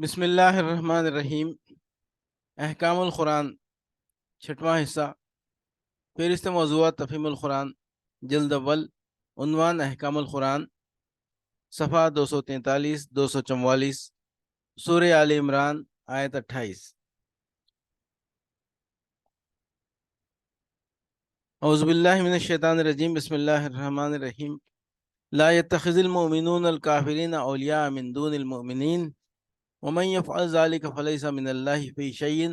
بسم اللہ الرحمن الرحیم۔ احکام القرآن، چھٹواں حصہ، فہرست موضوعات تفہیم القرآن، جلد اول، عنوان احکام القرآن، صفحہ 243 244، سورہ آل عمران، آیت 28۔ اعوذ باللہ من الشیطان الرجیم، بسم اللہ الرحمن الرحیم۔ لا يتخذ المؤمنون الكافرین اولیاء من دون المؤمنین ومن يفعل ذلك فليس من اللہ فی شیء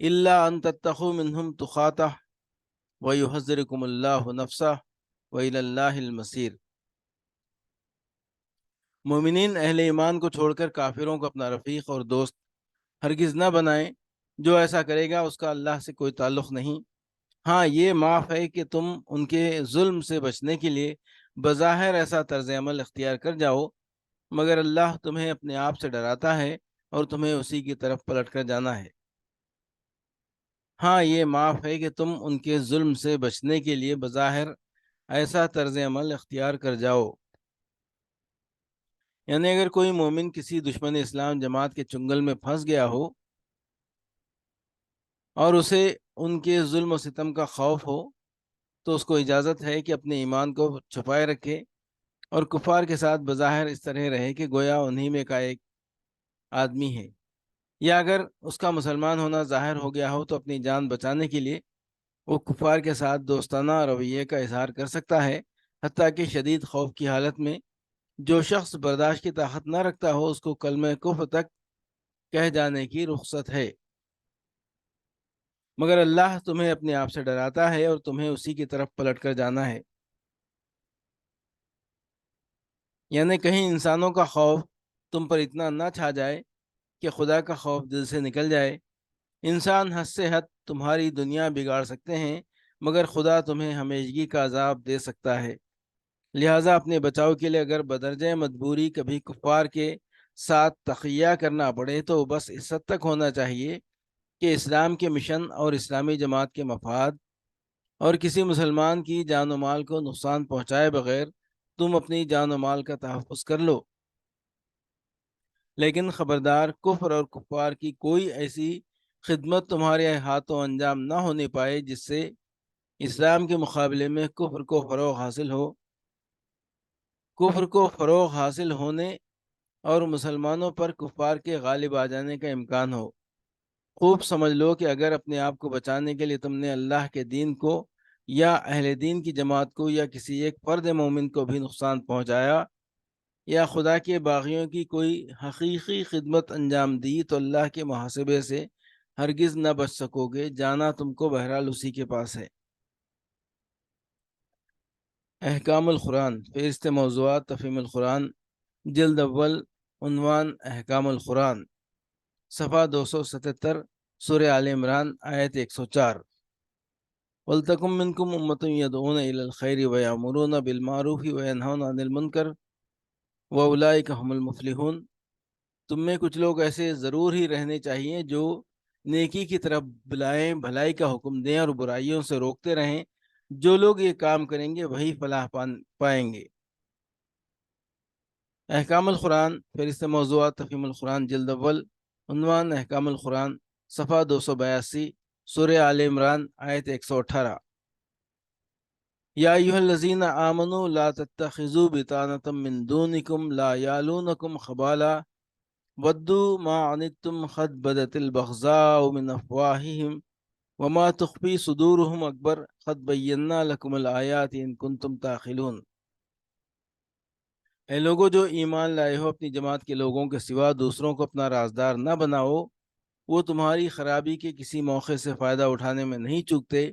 الا ان تتقوا منهم تقاۃ وَيُحَذِّرُكُمُ اللَّهُ نَفْسَهُ وَإِلَى اللَّهِ الْمَصِيرُ۔ مومنین اہل ایمان کو چھوڑ کر کافروں کو اپنا رفیق اور دوست ہرگز نہ بنائیں۔ جو ایسا کرے گا اس کا اللہ سے کوئی تعلق نہیں۔ ہاں، یہ معاف ہے کہ تم ان کے ظلم سے بچنے کے لیے بظاہر ایسا طرز عمل اختیار کر جاؤ، مگر اللہ تمہیں اپنے آپ سے ڈراتا ہے اور تمہیں اسی کی طرف پلٹ کر جانا ہے۔ ہاں، یہ معاف ہے کہ تم ان کے ظلم سے بچنے کے لیے بظاہر ایسا طرز عمل اختیار کر جاؤ۔ یعنی اگر کوئی مومن کسی دشمن اسلام جماعت کے چنگل میں پھنس گیا ہو اور اسے ان کے ظلم و ستم کا خوف ہو تو اس کو اجازت ہے کہ اپنے ایمان کو چھپائے رکھے اور کفار کے ساتھ بظاہر اس طرح رہے کہ گویا انہی میں کا ایک آدمی ہے، یا اگر اس کا مسلمان ہونا ظاہر ہو گیا ہو تو اپنی جان بچانے کے لیے وہ کفار کے ساتھ دوستانہ رویے کا اظہار کر سکتا ہے، حتیٰ کہ شدید خوف کی حالت میں جو شخص برداشت کی طاقت نہ رکھتا ہو اس کو کلمہ کفر تک کہہ جانے کی رخصت ہے۔ مگر اللہ تمہیں اپنے آپ سے ڈراتا ہے اور تمہیں اسی کی طرف پلٹ کر جانا ہے۔ یعنی کہیں انسانوں کا خوف تم پر اتنا نہ چھا جائے کہ خدا کا خوف دل سے نکل جائے۔ انسان حد سے حد تمہاری دنیا بگاڑ سکتے ہیں، مگر خدا تمہیں ہمیشگی کا عذاب دے سکتا ہے۔ لہٰذا اپنے بچاؤ کے لیے اگر بدرجہ مجبوری کبھی کفار کے ساتھ تقیہ کرنا پڑے تو بس اس حد تک ہونا چاہیے کہ اسلام کے مشن اور اسلامی جماعت کے مفاد اور کسی مسلمان کی جان و مال کو نقصان پہنچائے بغیر تم اپنی جان و مال کا تحفظ کر لو۔ لیکن خبردار، کفر اور کفار کی کوئی ایسی خدمت تمہارے ہاتھوں انجام نہ ہونے پائے جس سے اسلام کے مقابلے میں کفر کو فروغ حاصل ہو۔ کفر کو فروغ حاصل ہونے اور مسلمانوں پر کفار کے غالب آ جانے کا امکان ہو۔ خوب سمجھ لو کہ اگر اپنے آپ کو بچانے کے لیے تم نے اللہ کے دین کو یا اہل دین کی جماعت کو یا کسی ایک فرد مومن کو بھی نقصان پہنچایا یا خدا کے باغیوں کی کوئی حقیقی خدمت انجام دی تو اللہ کے محاسبے سے ہرگز نہ بچ سکو گے، جانا تم کو بہرحال اسی کے پاس ہے۔ احکام القرآن، فہرست موضوعات تفہیم القرآن، جلد اول، عنوان احکام القرآن، صفحہ 277، سورہ آل عمران، آیت 104۔ وَلْتَكُن مِّنكُمْ أُمَّةٌ يَدْعُونَ إِلَى الْخَيْرِ وَيَأْمُرُونَ بِالْمَعْرُوفِ وَيَنْهَوْنَ عَنِ الْمُنكَرِ وَأُولَٰئِكَ هُمُ الْمُفْلِحُونَ۔ تم میں کچھ لوگ ایسے ضرور ہی رہنے چاہیے جو نیکی کی طرف بلائیں، بھلائی کا حکم دیں اور برائیوں سے روکتے رہیں۔ جو لوگ یہ کام کریں گے وہی فلاح پائیں گے۔ احکام القرآن، فہرست موضوعات تفہیم القرآن، جلد اول، عنوان احکام القرآن، صفحہ 282، سورہ آل عمران، آیت 118۔ یا ایھا الذین آمنوا لا تتخذوا بطانة من دونکم لا یالونکم خبالا ودوا ما عنتم قد بدت البغضاء من افواہہم وما تخفی صدورہم اکبر قد بینا لکم الآیات ان کنتم تعقلون۔ اے لوگو جو ایمان لائے ہو، اپنی جماعت کے لوگوں کے سوا دوسروں کو اپنا رازدار نہ بناؤ۔ وہ تمہاری خرابی کے کسی موقع سے فائدہ اٹھانے میں نہیں چوکتے۔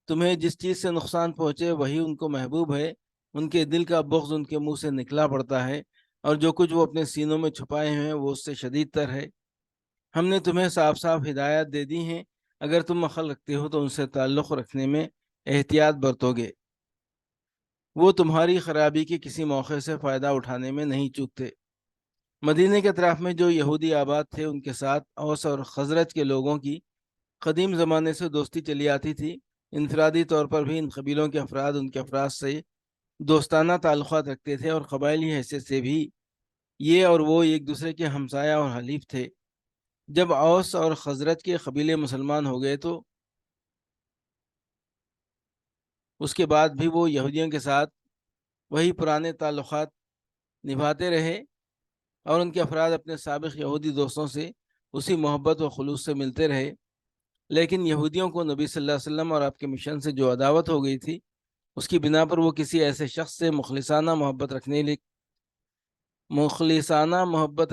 تمہیں جس چیز سے نقصان پہنچے وہی ان کو محبوب ہے۔ ان کے دل کا بغض ان کے منہ سے نکلا پڑتا ہے، اور جو کچھ وہ اپنے سینوں میں چھپائے ہیں وہ اس سے شدید تر ہے۔ ہم نے تمہیں صاف صاف ہدایات دے دی ہیں، اگر تم عقل رکھتے ہو تو ان سے تعلق رکھنے میں احتیاط برتو گے۔ وہ تمہاری خرابی کے کسی موقع سے فائدہ اٹھانے میں نہیں چوکتے۔ مدینے کے اطراف میں جو یہودی آباد تھے ان کے ساتھ اوس اور خزرج کے لوگوں کی قدیم زمانے سے دوستی چلی آتی تھی۔ انفرادی طور پر بھی ان قبیلوں کے افراد ان کے افراد سے دوستانہ تعلقات رکھتے تھے اور قبائلی حیثیت سے بھی یہ اور وہ ایک دوسرے کے ہمسایہ اور حلیف تھے۔ جب اوس اور خزرج کے قبیلے مسلمان ہو گئے تو اس کے بعد بھی وہ یہودیوں کے ساتھ وہی پرانے تعلقات نبھاتے رہے، اور ان کے افراد اپنے سابق یہودی دوستوں سے اسی محبت و خلوص سے ملتے رہے۔ لیکن یہودیوں کو نبی صلی اللہ علیہ وسلم اور آپ کے مشن سے جو عداوت ہو گئی تھی، اس کی بنا پر وہ کسی ایسے شخص سے مخلصانہ محبت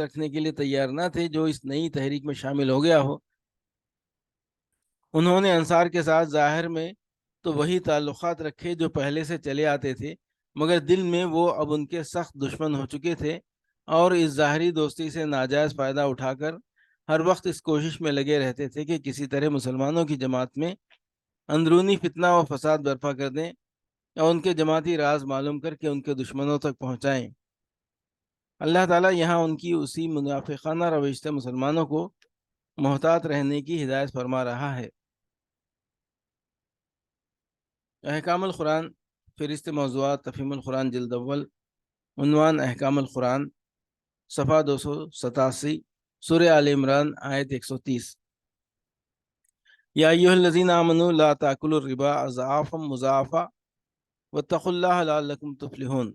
رکھنے کے لیے تیار نہ تھے جو اس نئی تحریک میں شامل ہو گیا ہو۔ انہوں نے انصار کے ساتھ ظاہر میں تو وہی تعلقات رکھے جو پہلے سے چلے آتے تھے، مگر دل میں وہ اب ان کے سخت دشمن ہو چکے تھے، اور اس ظاہری دوستی سے ناجائز فائدہ اٹھا کر ہر وقت اس کوشش میں لگے رہتے تھے کہ کسی طرح مسلمانوں کی جماعت میں اندرونی فتنہ و فساد برپا کر دیں، یا ان کے جماعتی راز معلوم کر کے ان کے دشمنوں تک پہنچائیں۔ اللہ تعالیٰ یہاں ان کی اسی منافقانہ روش سے مسلمانوں کو محتاط رہنے کی ہدایت فرما رہا ہے۔ احکام القرآن، فہرست موضوعات، تفہیم القرآن، جلد اول، عنوان احکام القرآن، صفحہ 287، سورہ آل عمران، آیت 130۔ یا ایھا الذین آمنوا لا تاکلوا الربا اضعافا مضاعفا واتقوا اللہ لعلکم تفلحون۔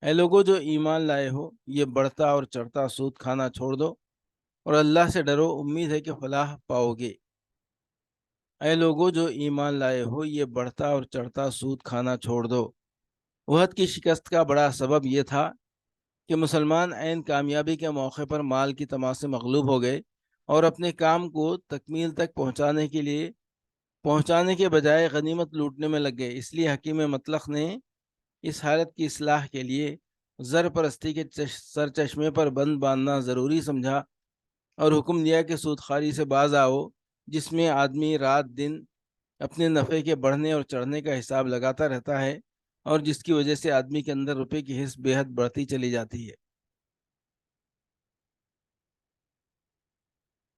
اے لوگو جو ایمان لائے ہو، یہ بڑھتا اور چڑھتا سود کھانا چھوڑ دو، اور اللہ سے ڈرو، امید ہے کہ فلاح پاؤ گے۔ اے لوگو جو ایمان لائے ہو، یہ بڑھتا اور چڑھتا سود کھانا چھوڑ دو۔ احد کی شکست کا بڑا سبب یہ تھا کہ مسلمان عین کامیابی کے موقع پر مال کی طمع سے مغلوب ہو گئے، اور اپنے کام کو تکمیل تک پہنچانے کے بجائے غنیمت لوٹنے میں لگ گئے۔ اس لیے حکیم مطلق نے اس حالت کی اصلاح کے لیے زر پرستی کے سرچشمے پر بند باندھنا ضروری سمجھا، اور حکم دیا کہ سودخواری سے باز آؤ، جس میں آدمی رات دن اپنے نفع کے بڑھنے اور چڑھنے کا حساب لگاتا رہتا ہے، اور جس کی وجہ سے آدمی کے اندر روپے کی حس بے حد بڑھتی چلی جاتی ہے۔